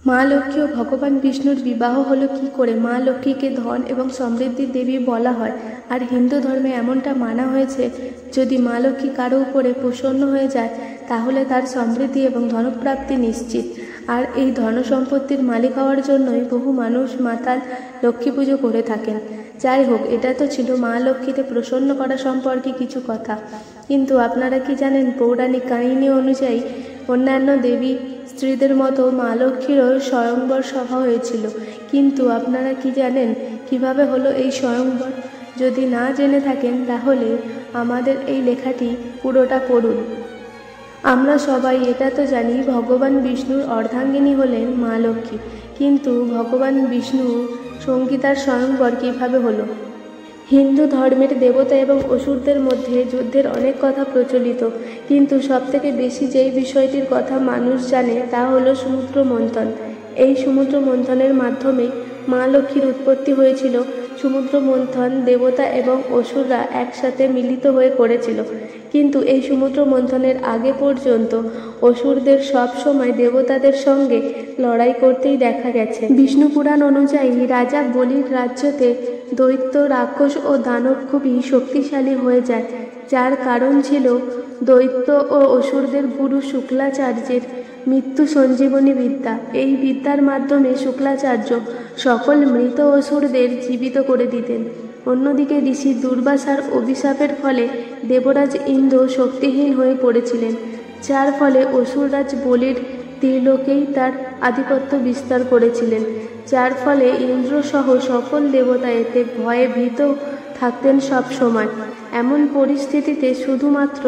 মা লক্ষ্মী ও ভগবান বিষ্ণুর বিবাহ হলো কি করে? মা লক্ষ্মীকে ধন এবং সমৃদ্ধির দেবী বলা হয়, আর হিন্দু ধর্মে এমনটা মানা হয়েছে যদি মা লক্ষ্মী কারো উপরে প্রসন্ন হয়ে যায় তাহলে তার সমৃদ্ধি এবং ধনপ্রাপ্তি নিশ্চিত। আর এই ধন সম্পত্তির মালিক হওয়ার জন্যই বহু মানুষ মাতাল লক্ষ্মী পুজো করে থাকেন। যাই হোক, এটা তো ছিল মা লক্ষ্মীকে প্রসন্ন করা সম্পর্কে কিছু কথা, কিন্তু আপনারা কি জানেন পৌরাণিক কাহিনী অনুযায়ী অন্যান্য দেবী স্ত্রীদের মতো মা লক্ষ্মীরও স্বয়ংবর সভা হয়েছিল। কিন্তু আপনারা কি জানেন কিভাবে হলো এই স্বয়ংবর? যদি না জেনে থাকেন তাহলে আমাদের এই লেখাটি পুরোটা পড়ুন। আমরা সবাই এটা তো জানি ভগবান বিষ্ণুর অর্ধাঙ্গিনী হলেন মা লক্ষ্মী, কিন্তু ভগবান বিষ্ণু সঙ্গীতার স্বয়ংবর কীভাবে হলো? হিন্দু ধর্মের দেবতা এবং অসুরদের মধ্যে যুদ্ধের অনেক কথা প্রচলিত, কিন্তু সবথেকে বেশি যেই বিষয়টির কথা মানুষ জানে তা হলো সমুদ্র মন্থন। এই সমুদ্র মন্থনের মাধ্যমে মা লক্ষ্মীর উৎপত্তি হয়েছিল। সমুদ্র মন্থন দেবতা এবং অসুররা একসাথে মিলিত হয়ে করেছিল, কিন্তু এই সমুদ্র মন্থনের আগে পর্যন্ত অসুরদের সব সময় দেবতাদের সঙ্গে লড়াই করতেই দেখা গেছে। বিষ্ণু পুরাণ অনুযায়ী রাজা বলির রাজ্যতে দৈত্য, রাক্ষস ও দানব খুবই শক্তিশালী হয়ে যায়, যার কারণ ছিল দৈত্য ও অসুরদের গুরু শুক্লাচার্যের মৃত্যু সঞ্জীবনী বিদ্যা। এই বিদ্যার মাধ্যমে শুক্লাচার্য সকল মৃত অসুরদের জীবিত করে দিতেন। অন্যদিকে ঋষি দুর্বাসার অভিশাপের ফলে দেবরাজ ইন্দ্র শক্তিহীন হয়ে পড়েছিলেন, যার ফলে অসুররাজ বলির ত্রিলোকেই তার আধিপত্য বিস্তার করেছিলেন, যার ফলে ইন্দ্রসহ সকল দেবতা এতে ভয়ে ভীত থাকতেন সব সময়। এমন পরিস্থিতিতে শুধুমাত্র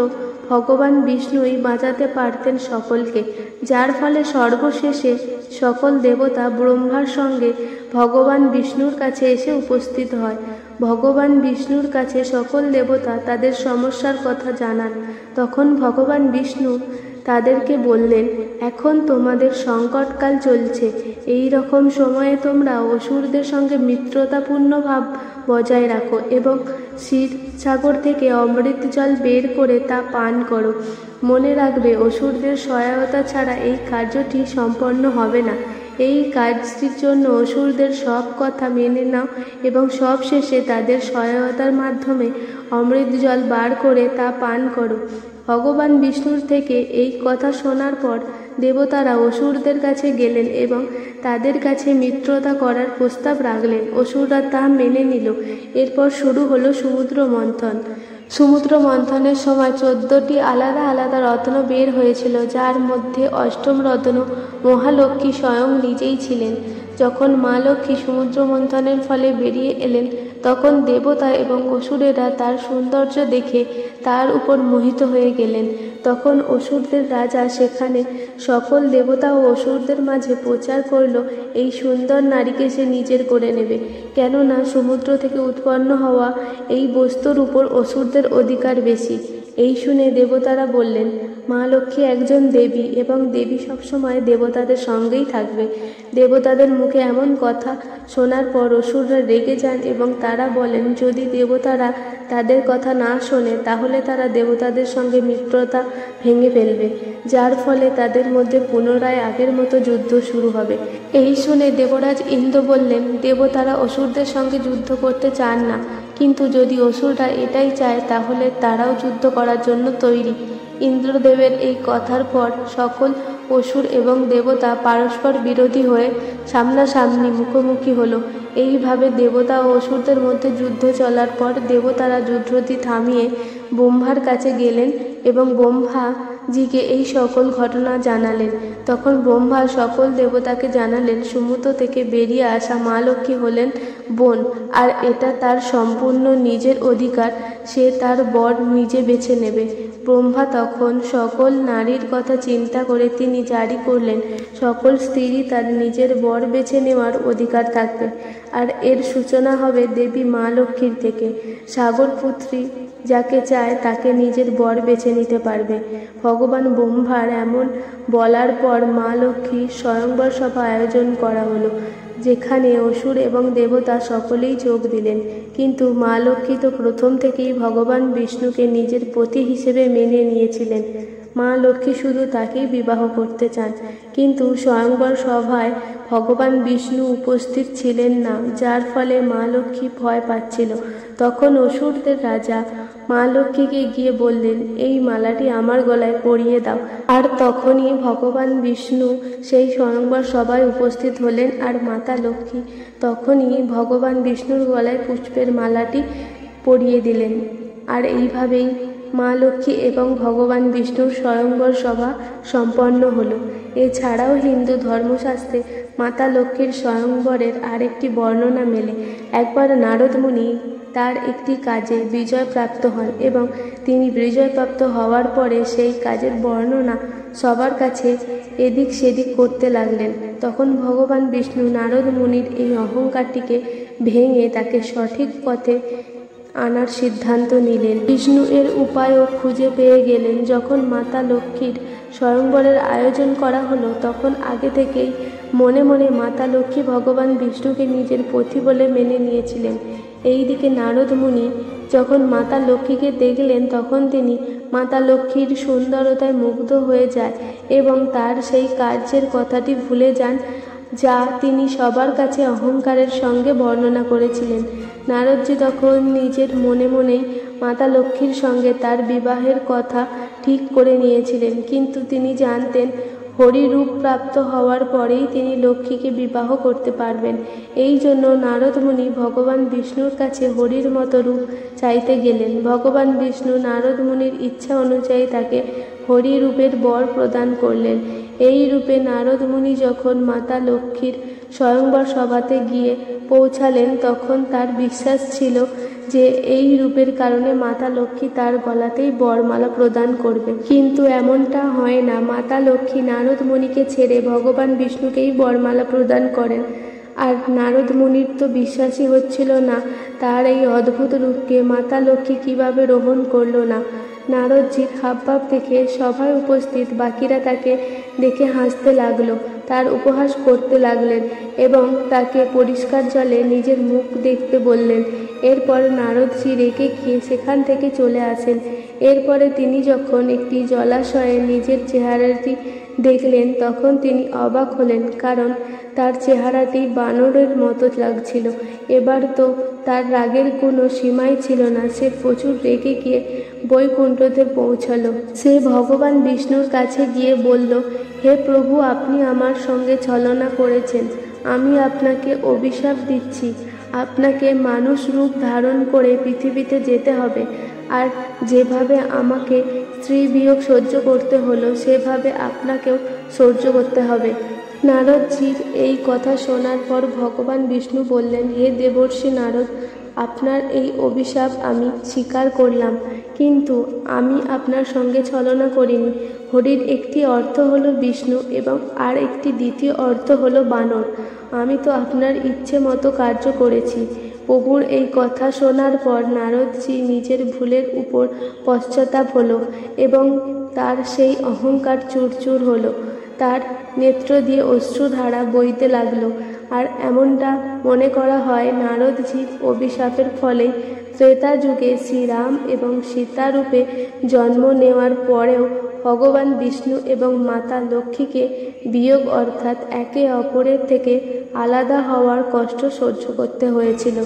ভগবান বিষ্ণুই বাঁচাতে পারতেন সকলকে, যার ফলে সর্বশেষে সকল দেবতা ব্রহ্মার সঙ্গে ভগবান বিষ্ণুর কাছে এসে উপস্থিত হয়। ভগবান বিষ্ণুর কাছে সকল দেবতা তাদের সমস্যার কথা জানান। তখন ভগবান বিষ্ণু তাদেরকে বললেন, এখন তোমাদের সংকটকাল চলছে, এই রকম সময়ে তোমরা অসুরদের সঙ্গে মিত্রতাপূর্ণ ভাব বজায় রাখো এবং ক্ষীরসাগর থেকে অমৃত জল বের করে তা পান করো। মনে রাখবে, অসুরদের সহায়তা ছাড়া এই কার্যটি সম্পন্ন হবে না। এই কাজটির জন্য অসুরদের সব কথা মেনে নাও এবং সব শেষে তাদের সহায়তার মাধ্যমে অমৃত জল বার করে তা পান করো। ভগবান বিষ্ণুর থেকে এই কথা শোনার পর দেবতারা অসুরদের কাছে গেলেন এবং তাদের কাছে মিত্রতা করার প্রস্তাব রাখলেন। অসুররা তা মেনে নিল। এরপর শুরু হলো সমুদ্র মন্থন। সমুদ্র মন্থনের সময় 14টি আলাদা আলাদা রত্ন বের হয়েছিল, যার মধ্যে অষ্টম রত্ন মহালক্ষ্মী স্বয়ং নিজেই ছিলেন। যখন মা লক্ষ্মী সমুদ্র মন্থনের ফলে বেরিয়ে এলেন, তখন দেবতা এবং অসুরেরা তার সৌন্দর্য দেখে তার উপর মোহিত হয়ে গেলেন। তখন অসুরদের রাজা সেখানে সকল দেবতা ও অসুরদের মাঝে প্রচার করল এই সুন্দর নারীকে সে নিজের করে নেবে, কেননা সমুদ্র থেকে উৎপন্ন হওয়া এই বস্তুর উপর অসুরদের অধিকার বেশি। এই শুনে দেবতারা বললেন, মা লক্ষ্মী একজন দেবী এবং দেবী সবসময় দেবতাদের সঙ্গেই থাকবে। দেবতাদের মুখে এমন কথা শোনার পর অসুররা রেগে যান এবং তারা বলেন, যদি দেবতারা তাদের কথা না শোনে তাহলে তারা দেবতাদের সঙ্গে মিত্রতা ভেঙে ফেলবে, যার ফলে তাদের মধ্যে পুনরায় আগের মতো যুদ্ধ শুরু হবে। এই শুনে দেবরাজ ইন্দ্র বললেন, দেবতারা অসুরদের সঙ্গে যুদ্ধ করতে চান না, কিন্তু যদি অসুররা এটাই চায় তাহলে তারাও যুদ্ধ করার জন্য তৈরি। ইন্দ্রদেবের এই কথার পর সকল অসুর এবং দেবতা পরস্পর বিরোধী হয়ে সামনাসামনি মুখোমুখি হলো। এইভাবে দেবতা ও অসুরদের মধ্যে যুদ্ধ চলার পর দেবতারা যুদ্ধটি থামিয়ে ব্রহ্মার কাছে গেলেন এবং ব্রহ্মাজিকে এই সকল ঘটনা জানালেন। তখন ব্রহ্মা সকল দেবতাকে জানালেন, সমুদ্র থেকে বেরিয়ে আসা মা লক্ষ্মী হলেন বোন, আর এটা তার সম্পূর্ণ নিজের অধিকার, সে তার বর নিজে বেছে নেবে। ব্রহ্মা তখন সকল নারীর কথা চিন্তা করে তিনি জারি করলেন, সকল স্ত্রীরই তার নিজের বর বেছে নেওয়ার অধিকার থাকবে, আর এর সূচনা হবে দেবী মা লক্ষ্মীর থেকে। সাগরপুত্রী যাকে চায় তাকে নিজের বর বেছে নিতে পারবে। ভগবান ব্রহ্মার এমন বলার পর মা লক্ষ্মীর স্বয়ংবর সভা আয়োজন করা হলো, যেখানে অসুর এবং দেবতা সকলেই যোগ দিলেন। কিন্তু মা লক্ষ্মী তো প্রথম থেকেই ভগবান বিষ্ণুকে নিজের পতি হিসেবে মেনে নিয়েছিলেন। মা লক্ষ্মী শুধু তাকেই বিবাহ করতে চান। কিন্তু স্বয়ংবর সভায় ভগবান বিষ্ণু উপস্থিত ছিলেন না, যার ফলে মা লক্ষ্মী ভয় পাচ্ছিল। তখন অসুরদের রাজা মা লক্ষ্মীকে গিয়ে বললেন, এই মালাটি আমার গলায় পরিয়ে দাও। আর তখনই ভগবান বিষ্ণু সেই স্বয়ংবর সভায় উপস্থিত হলেন, আর মাতা লক্ষ্মী তখনই ভগবান বিষ্ণুর গলায় পুষ্পের মালাটি পরিয়ে দিলেন। আর এইভাবেই মা লক্ষ্মী এবং ভগবান বিষ্ণুর স্বয়ংবর সভা সম্পন্ন হলো। এছাড়াও হিন্দু ধর্মশাস্ত্রে মাতা লক্ষ্মীর স্বয়ংবরের আরেকটি বর্ণনা মেলে। একবার নারদ মুনি তার একটি কাজে বিজয়প্রাপ্ত হন এবং তিনি বিজয়প্রাপ্ত হওয়ার পরে সেই কাজের বর্ণনা সবার কাছে এদিক সেদিক করতে লাগলেন। তখন ভগবান বিষ্ণু নারদ মুনির এই অহংকারটিকে ভেঙে তাকে সঠিক পথে আনার সিদ্ধান্ত নিলেন। বিষ্ণু এর উপায়ও খুঁজে পেয়ে গেলেন। যখন মাতা লক্ষ্মীর স্বয়ংবরের আয়োজন করা হলো, তখন আগে থেকেই মনে মনে মাতা লক্ষ্মী ভগবান বিষ্ণুকে নিজের পতি বলে মেনে নিয়েছিলেন। এইদিকে নারদ মুনি যখন মাতা লক্ষ্মীকে দেখলেন, তখন তিনি মাতা লক্ষ্মীর সুন্দরতায় মুগ্ধ হয়ে যায় এবং তার সেই কার্যের কথাটি ভুলে যান, যা তিনি সবার কাছে অহংকারের সঙ্গে বর্ণনা করেছিলেন। নারদজি তখন নিজের মনে মনেই মাতা লক্ষ্মীর সঙ্গে তার বিবাহের কথা ঠিক করে নিয়েছিলেন, কিন্তু তিনি জানতেন হরিরূপ প্রাপ্ত হওয়ার পরেই তিনি লক্ষ্মীকে বিবাহ করতে পারবেন। এই জন্য নারদ মুনি ভগবান বিষ্ণুর কাছে হরির মতো রূপ চাইতে গেলেন। ভগবান বিষ্ণু নারদ মুনির ইচ্ছা অনুযায়ী তাকে হরি রূপের বর প্রদান করলেন। এই রূপে নারদ মুনি যখন মাতা লক্ষ্মীর স্বয়ংবর সভাতে গিয়ে পৌঁছালেন, তখন তার বিশ্বাস ছিল যে এই রূপের কারণে মাতা লক্ষ্মী তার গলাতেই বরমালা প্রদান করবে। কিন্তু এমনটা হয় না। মাতা লক্ষ্মী নারদ মুনিকে ছেড়ে ভগবান বিষ্ণুকেই বরমালা প্রদান করেন। আর নারদ মুনির তো বিশ্বাসই হচ্ছিল না তার এই অদ্ভুত রূপকে মাতা লক্ষ্মী কিভাবে গ্রহণ করলো না। নারদজির হাবভাব দেখে সভায় উপস্থিত বাকিরা তাকে দেখে হাসতে লাগলো, তার উপহাস করতে লাগলেন এবং তাকে পরিষ্কার জলে নিজের মুখ দেখতে বললেন। এরপর নারদজি রেগে গিয়ে সেখান থেকে চলে আসেন। এরপরে তিনি যখন একটি জলাশয়ে নিজের চেহারাটি দেখলেন, তখন তিনি অবাক হলেন, কারণ তার চেহারাটি বানরের মতো লাগছিল। এবার তো তার রাগের কোনো সীমাই ছিল না। সে প্রচুর রেগে গিয়ে বৈকুণ্ঠতে পৌঁছালো। সে ভগবান বিষ্ণুর কাছে গিয়ে বলল, হে প্রভু, আপনি আমার সঙ্গে ছলনা করেছেন। আমি আপনাকে অভিশাপ দিচ্ছি। আপনাকে মানুষ রূপ ধারণ করে পৃথিবীতে যেতে হবে, আর যেভাবে আমাকে স্ত্রী বিয়োগ সহ্য করতে হলো, সেভাবে আপনাকেও সহ্য করতে হবে। নারদজির এই কথা শোনার পর ভগবান বিষ্ণু বললেন, হে দেবর্ষি নারদ, আপনার এই অভিশাপ আমি স্বীকার করলাম, কিন্তু আমি আপনার সঙ্গে ছলনা করিনি। হরির একটি অর্থ হলো বিষ্ণু এবং আর একটি দ্বিতীয় অর্থ হলো বানর। আমি তো আপনার ইচ্ছে মতো কার্য করেছি। প্রভুর এই কথা শোনার পর নারদজি নিজের ভুলের উপর পশ্চাত্তাপ হলো এবং তার সেই অহংকার চূরচূর হলো। তার নেত্র দিয়ে অশ্রুধারা বইতে লাগলো। আর এমনটা মনে করা হয় নারদজির অভিশাপের ফলেই ত্রেতা যুগে শ্রীরাম এবং সীতা রূপে জন্ম নেওয়ার পরেও ভগবান বিষ্ণু এবং মাতা লক্ষ্মীকে বিয়োগ অর্থাৎ একে অপরের থেকে আলাদা হওয়ার কষ্ট সহ্য করতে হয়েছিল।